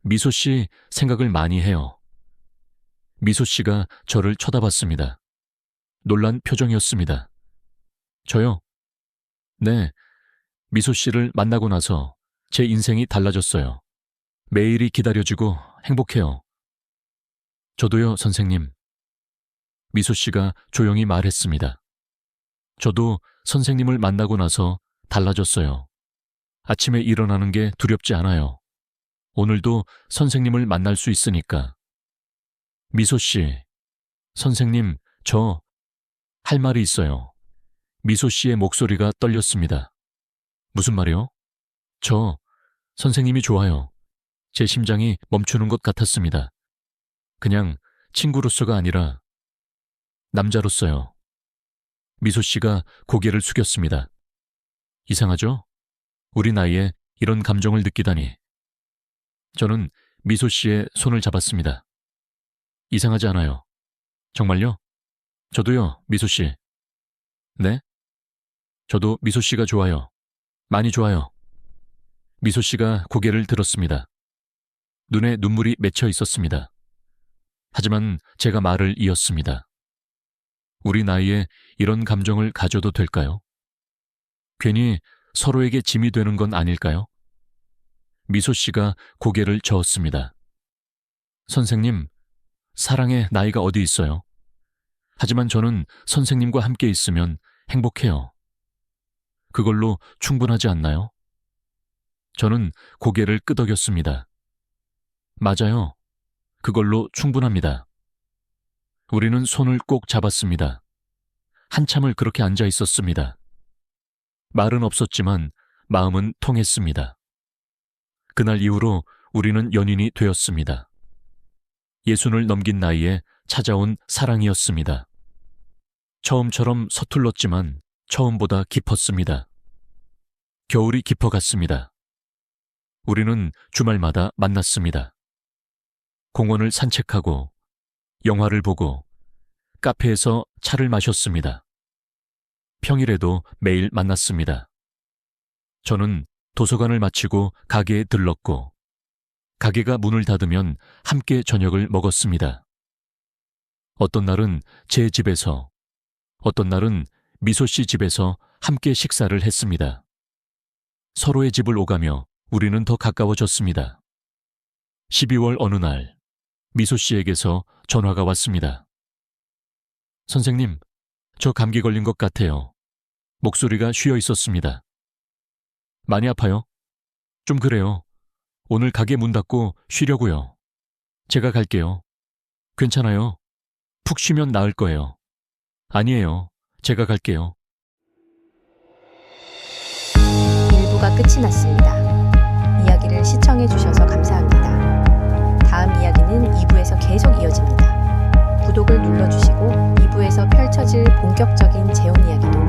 미소 씨 생각을 많이 해요. 미소 씨가 저를 쳐다봤습니다. 놀란 표정이었습니다. 저요? 네, 미소 씨를 만나고 나서 제 인생이 달라졌어요. 매일이 기다려지고 행복해요. 저도요, 선생님. 미소 씨가 조용히 말했습니다. 저도 선생님을 만나고 나서 달라졌어요. 아침에 일어나는 게 두렵지 않아요. 오늘도 선생님을 만날 수 있으니까. 미소 씨, 선생님, 저 할 말이 있어요. 미소 씨의 목소리가 떨렸습니다. 무슨 말이요? 저 선생님이 좋아요. 제 심장이 멈추는 것 같았습니다. 그냥 친구로서가 아니라 남자로서요. 미소 씨가 고개를 숙였습니다. 이상하죠? 우리 나이에 이런 감정을 느끼다니. 저는 미소 씨의 손을 잡았습니다. 이상하지 않아요. 정말요? 저도요, 미소 씨. 네? 저도 미소 씨가 좋아요. 많이 좋아요. 미소 씨가 고개를 들었습니다. 눈에 눈물이 맺혀 있었습니다. 하지만 제가 말을 이었습니다. 우리 나이에 이런 감정을 가져도 될까요? 괜히 서로에게 짐이 되는 건 아닐까요? 미소 씨가 고개를 저었습니다. 선생님, 사랑의 나이가 어디 있어요? 하지만 저는 선생님과 함께 있으면 행복해요. 그걸로 충분하지 않나요? 저는 고개를 끄덕였습니다. 맞아요. 그걸로 충분합니다. 우리는 손을 꼭 잡았습니다. 한참을 그렇게 앉아 있었습니다. 말은 없었지만 마음은 통했습니다. 그날 이후로 우리는 연인이 되었습니다. 60을 넘긴 나이에 찾아온 사랑이었습니다. 처음처럼 서툴렀지만 처음보다 깊었습니다. 겨울이 깊어갔습니다. 우리는 주말마다 만났습니다. 공원을 산책하고 영화를 보고 카페에서 차를 마셨습니다. 평일에도 매일 만났습니다. 저는 도서관을 마치고 가게에 들렀고 가게가 문을 닫으면 함께 저녁을 먹었습니다. 어떤 날은 제 집에서, 어떤 날은 미소 씨 집에서 함께 식사를 했습니다. 서로의 집을 오가며 우리는 더 가까워졌습니다. 12월 어느 날 미소 씨에게서 전화가 왔습니다. 선생님, 저 감기 걸린 것 같아요. 목소리가 쉬어 있었습니다. 많이 아파요? 좀 그래요. 오늘 가게 문 닫고 쉬려고요. 제가 갈게요. 괜찮아요. 푹 쉬면 나을 거예요. 아니에요. 제가 갈게요. 1부가 끝이 났습니다. 이야기를 시청해 주셔서 감사합니다. 다음 이야기는 2부에서 계속 이어집니다. 구독을 눌러주시고 2부에서 펼쳐질 본격적인 재혼 이야기도